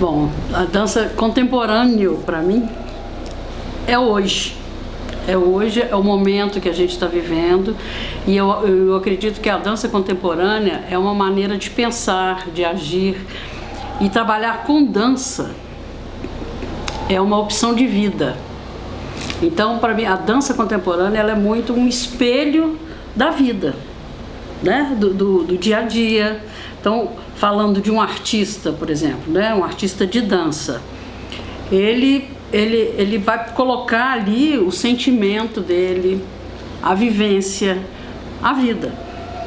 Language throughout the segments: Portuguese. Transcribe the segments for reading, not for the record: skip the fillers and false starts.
Bom, a dança contemporânea, para mim, é hoje. É hoje, é o momento que a gente está vivendo, e eu acredito que a dança contemporânea é uma maneira de pensar, de agir, e trabalhar com dança é uma opção de vida. Então, para mim, a dança contemporânea ela é muito um espelho da vida, né? do dia a dia. Então, falando de um artista, por exemplo, né? Um artista de dança, ele vai colocar ali o sentimento dele, a vivência, a vida.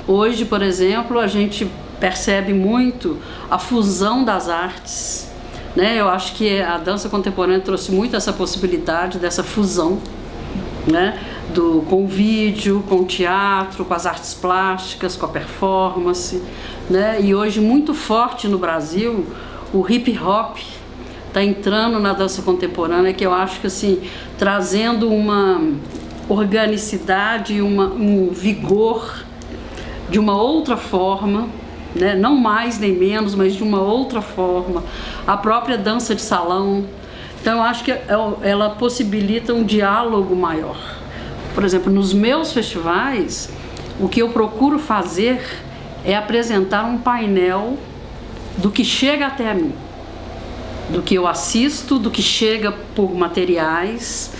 Hoje, por exemplo, a gente percebe muito a fusão das artes, né? Eu acho que a dança contemporânea trouxe muito essa possibilidade dessa fusão, né? Com o vídeo, com o teatro, com as artes plásticas, com a performance, né? E hoje muito forte no Brasil o hip hop está entrando na dança contemporânea, que eu acho que assim, trazendo uma organicidade, um vigor de uma outra forma, né? Não mais nem menos, mas de uma outra forma. A própria dança de salão. Então eu acho que ela possibilita um diálogo maior. Por exemplo, nos meus festivais, o que eu procuro fazer é apresentar um painel do que chega até mim, do que eu assisto, do que chega por materiais.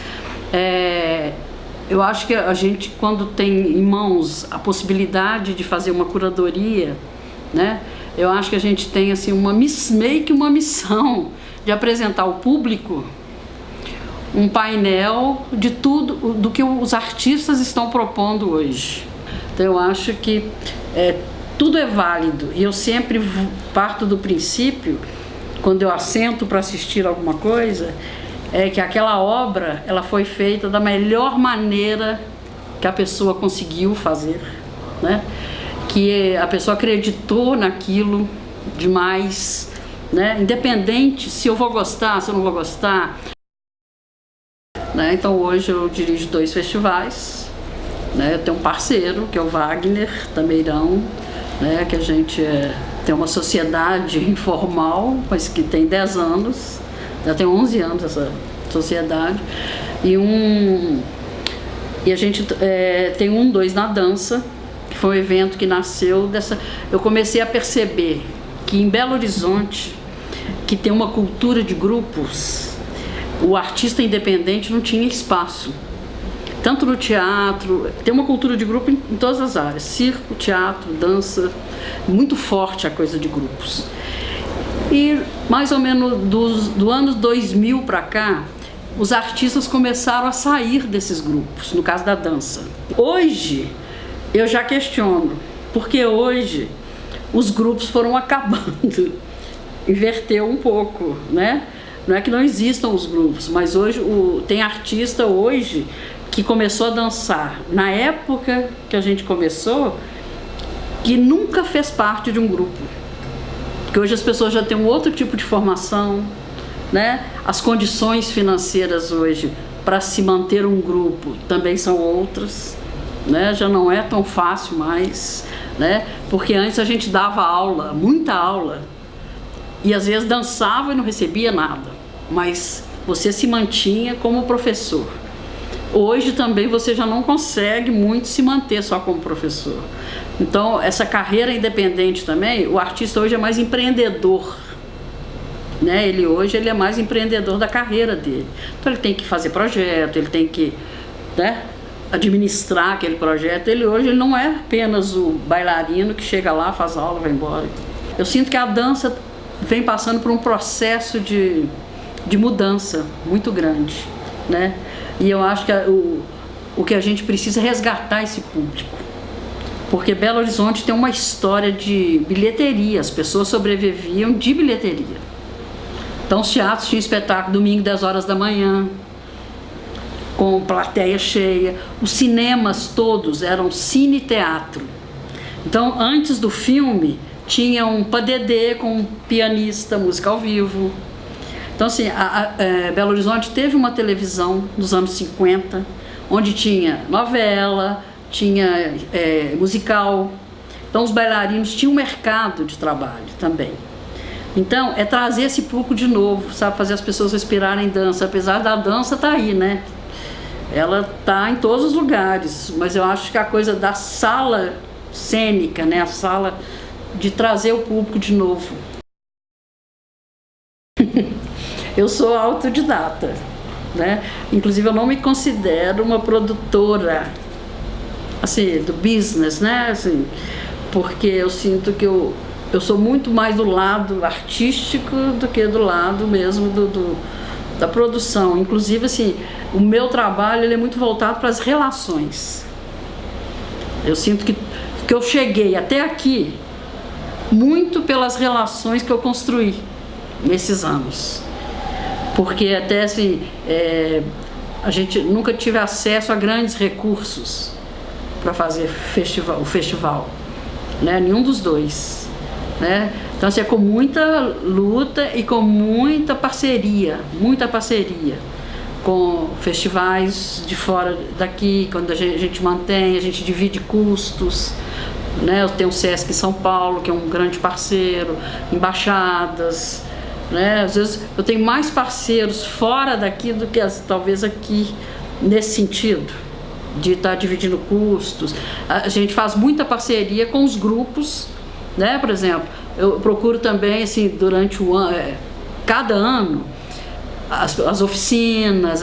Eu acho que a gente, quando tem em mãos a possibilidade de fazer uma curadoria, né, eu acho que a gente tem assim, meio que uma missão de apresentar ao público um painel de tudo do que os artistas estão propondo hoje. Então eu acho que tudo é válido, e eu sempre parto do princípio, quando eu assento para assistir alguma coisa, é que aquela obra ela foi feita da melhor maneira que a pessoa conseguiu fazer, né? Que a pessoa acreditou naquilo demais, né? Independente se eu vou gostar, se eu não vou gostar. Né? Então hoje eu dirijo 2 festivais, né? Eu tenho um parceiro que é o Wagner Tameirão, né? Que a gente tem uma sociedade informal, mas que tem 10 anos, já tem 11 anos essa sociedade, e a gente tem 2 na dança, que foi um evento que nasceu dessa. Eu comecei a perceber que em Belo Horizonte, que tem uma cultura de grupos, o artista independente não tinha espaço. Tanto no teatro, tem uma cultura de grupo em todas as áreas, circo, teatro, dança, muito forte a coisa de grupos. E mais ou menos do ano 2000 para cá, os artistas começaram a sair desses grupos, no caso da dança. Hoje, eu já questiono, porque hoje os grupos foram acabando, inverteu um pouco, né? Não é que não existam os grupos, mas hoje tem artista hoje que começou a dançar na época que a gente começou, que nunca fez parte de um grupo. Porque hoje as pessoas já têm um outro tipo de formação, né? As condições financeiras hoje para se manter um grupo também são outras, né? Já não é tão fácil mais, né? Porque antes a gente dava aula, muita aula, e às vezes dançava e não recebia nada, mas você se mantinha como professor. Hoje também você já não consegue muito se manter só como professor. Então essa carreira independente também, o artista hoje é mais empreendedor, né? Ele é mais empreendedor da carreira dele. Então ele tem que fazer projeto, ele tem que, né, administrar aquele projeto. Hoje ele não é apenas o bailarino que chega lá, faz aula, vai embora. Eu sinto que a dança vem passando por um processo de mudança muito grande, né? E eu acho que o que a gente precisa é resgatar esse público, porque Belo Horizonte tem uma história de bilheteria, as pessoas sobreviviam de bilheteria. Então os teatros tinham espetáculo domingo, 10 horas da manhã, com plateia cheia. Os cinemas todos eram cine-teatro. Então antes do filme tinha um padedê com um pianista, música ao vivo. Então assim, Belo Horizonte teve uma televisão nos anos 50, onde tinha novela, tinha musical. Então os bailarinos tinham um mercado de trabalho também, Então, é trazer esse público de novo, sabe? Fazer as pessoas respirarem dança. Apesar da dança tá aí, né? Ela tá em todos os lugares, mas eu acho que a coisa da sala cênica, né? A sala de trazer o público de novo. Eu sou autodidata, né? Inclusive eu não me considero uma produtora, assim, do business, né? Assim, porque eu sinto que eu sou muito mais do lado artístico do que do lado mesmo da produção. Inclusive, assim, o meu trabalho ele é muito voltado para as relações. Eu sinto que eu cheguei até aqui muito pelas relações que eu construí nesses anos. Porque até assim, a gente nunca tive acesso a grandes recursos para fazer o festival, né? Nenhum dos dois, né? Então assim, é com muita luta e com muita parceria com festivais de fora daqui, quando a gente mantém, a gente divide custos, né? Eu tenho o Sesc São Paulo, que é um grande parceiro, embaixadas, né? Às vezes eu tenho mais parceiros fora daqui do que talvez aqui, nesse sentido de estar dividindo custos. A gente faz muita parceria com os grupos, né? Por exemplo, eu procuro também, assim, durante o ano, cada ano, as oficinas,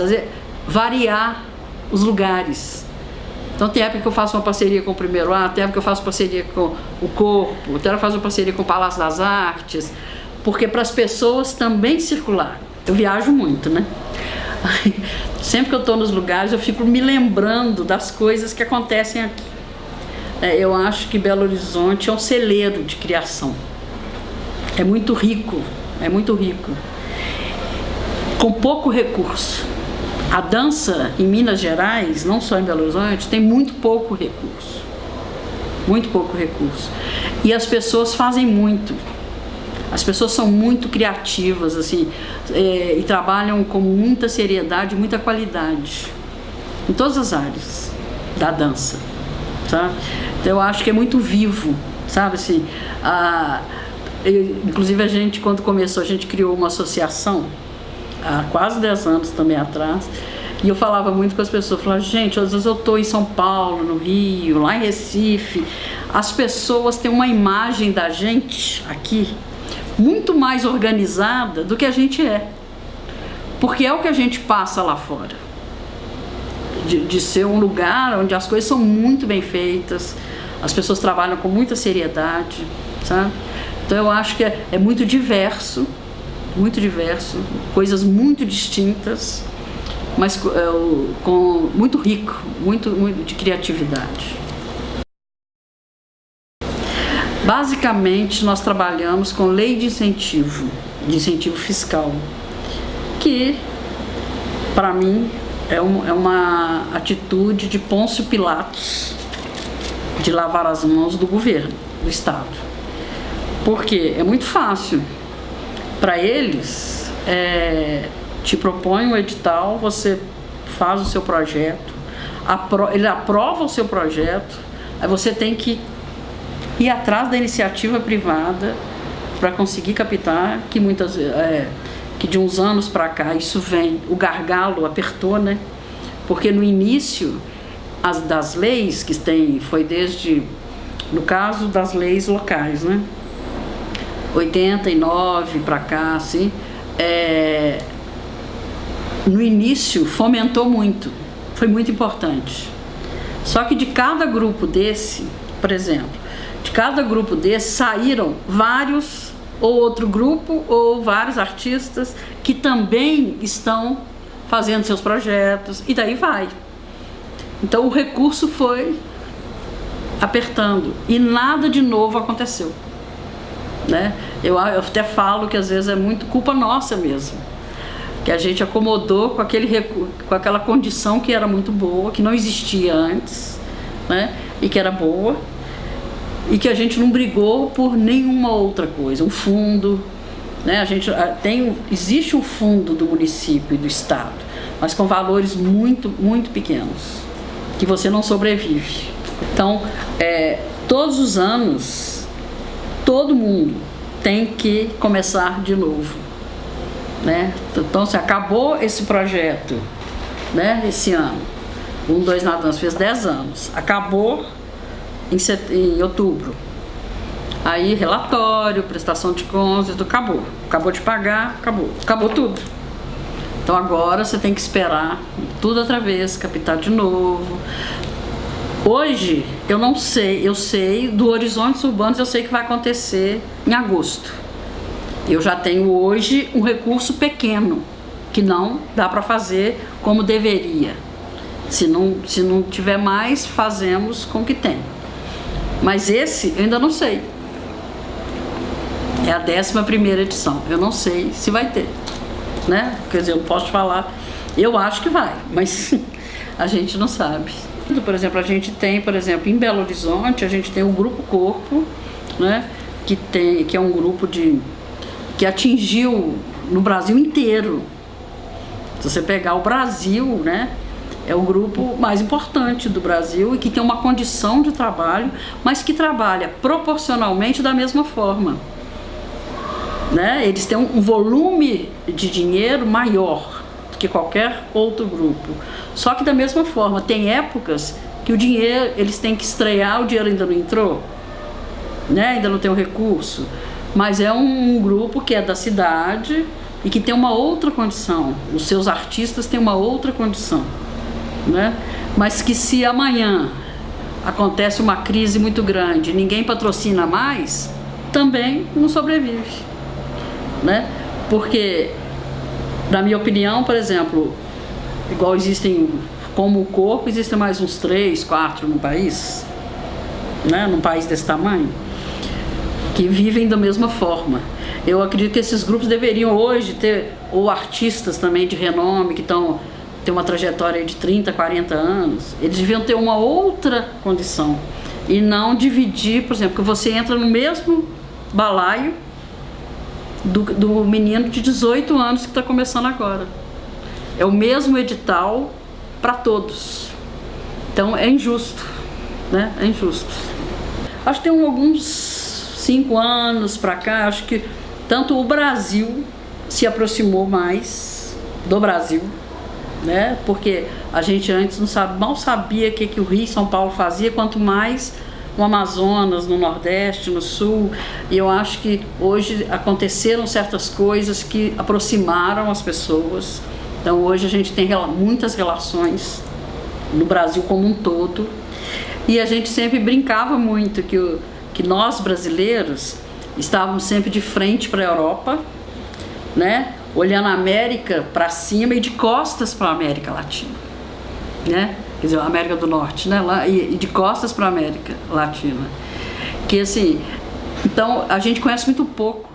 variar os lugares. Então tem época que eu faço uma parceria com o Primeiro Ato, tem época que eu faço parceria com o Corpo, tem época que eu faço uma parceria com o Palácio das Artes, porque para as pessoas também circular. Eu viajo muito, né? Sempre que eu estou nos lugares eu fico me lembrando das coisas que acontecem aqui. Eu acho que Belo Horizonte é um celeiro de criação. É muito rico, com pouco recurso. A dança em Minas Gerais, não só em Belo Horizonte, tem muito pouco recurso. E as pessoas fazem muito. As pessoas são muito criativas, assim, e trabalham com muita seriedade, muita qualidade, em todas as áreas da dança, sabe? Então eu acho que é muito vivo, sabe, assim, inclusive a gente, quando começou, a gente criou uma associação, há quase 10 anos também atrás, e eu falava muito com as pessoas, falava, gente, às vezes eu estou em São Paulo, no Rio, lá em Recife, as pessoas têm uma imagem da gente aqui, muito mais organizada do que a gente é, porque é o que a gente passa lá fora, de ser um lugar onde as coisas são muito bem feitas, as pessoas trabalham com muita seriedade, sabe? Então eu acho que é muito diverso, coisas muito distintas, mas muito rico, muito de criatividade. Basicamente, nós trabalhamos com lei de incentivo fiscal, que, para mim, é uma atitude de Pôncio Pilatos, de lavar as mãos do governo, do Estado. Porque é muito fácil. Para eles, te propõe um edital, você faz o seu projeto, ele aprova o seu projeto, aí você tem que ir atrás da iniciativa privada para conseguir captar, que muitas que de uns anos para cá isso vem, o gargalo apertou, né? Porque no início das leis que foi desde, no caso das leis locais, né? 89 para cá, assim, no início fomentou muito, foi muito importante. Só que de cada grupo desse, por exemplo, de cada grupo desse saíram vários, ou outro grupo, ou vários artistas que também estão fazendo seus projetos, e daí vai. Então o recurso foi apertando, e nada de novo aconteceu, né? Eu até falo que às vezes é muito culpa nossa mesmo, que a gente acomodou com aquela condição que era muito boa, que não existia antes, né? E que era boa, e que a gente não brigou por nenhuma outra coisa, um fundo, né? Existe um fundo do município e do estado, mas com valores muito, muito pequenos, que você não sobrevive. Então, todos os anos, todo mundo tem que começar de novo, né? Então, se acabou esse projeto, né, esse ano, 1-2 na Dança fez 10 anos, acabou em outubro. Aí relatório, prestação de contas, acabou de pagar, acabou tudo. Então agora você tem que esperar tudo outra vez, captar de novo. Hoje eu não sei, eu sei do Horizontes Urbanos, eu sei que vai acontecer em agosto. Eu já tenho hoje um recurso pequeno, que não dá para fazer como deveria. Se não tiver mais, fazemos com o que tem. Mas esse eu ainda não sei. É a 11ª edição. Eu não sei se vai ter, né? Quer dizer, eu posso falar, eu acho que vai, mas a gente não sabe. Por exemplo, a gente tem, por exemplo, em Belo Horizonte, a gente tem o Grupo Corpo, né? Que é um grupo que atingiu no Brasil inteiro. Se você pegar o Brasil, né? É o grupo mais importante do Brasil e que tem uma condição de trabalho, mas que trabalha proporcionalmente da mesma forma, né? Eles têm um volume de dinheiro maior do que qualquer outro grupo. Só que da mesma forma, tem épocas que o dinheiro, eles têm que estrear, o dinheiro ainda não entrou, né? Ainda não tem o recurso. Mas é um grupo que é da cidade e que tem uma outra condição. Os seus artistas têm uma outra condição, né? Mas que se amanhã acontece uma crise muito grande, ninguém patrocina mais, também não sobrevive, né? Porque, na minha opinião, por exemplo, igual existem, como o Corpo, existem mais uns 3, 4 no país, né? Num país desse tamanho, que vivem da mesma forma. Eu acredito que esses grupos deveriam hoje ter, ou artistas também de renome, que tem uma trajetória de 30, 40 anos, eles deviam ter uma outra condição e não dividir, por exemplo, que você entra no mesmo balaio do menino de 18 anos que está começando agora. É o mesmo edital para todos. Então é injusto, né? É injusto. Acho que tem alguns 5 anos para cá, acho que tanto o Brasil se aproximou mais do Brasil, né? Porque a gente antes mal sabia o que o Rio e São Paulo fazia, quanto mais no Amazonas, no Nordeste, no Sul. E eu acho que hoje aconteceram certas coisas que aproximaram as pessoas. Então hoje a gente tem muitas relações no Brasil como um todo. E a gente sempre brincava muito que nós brasileiros estávamos sempre de frente para a Europa, né? Olhando a América para cima e de costas para a América Latina, né? Quer dizer, a América do Norte, né? Lá, e de costas para a América Latina. Que assim, então a gente conhece muito pouco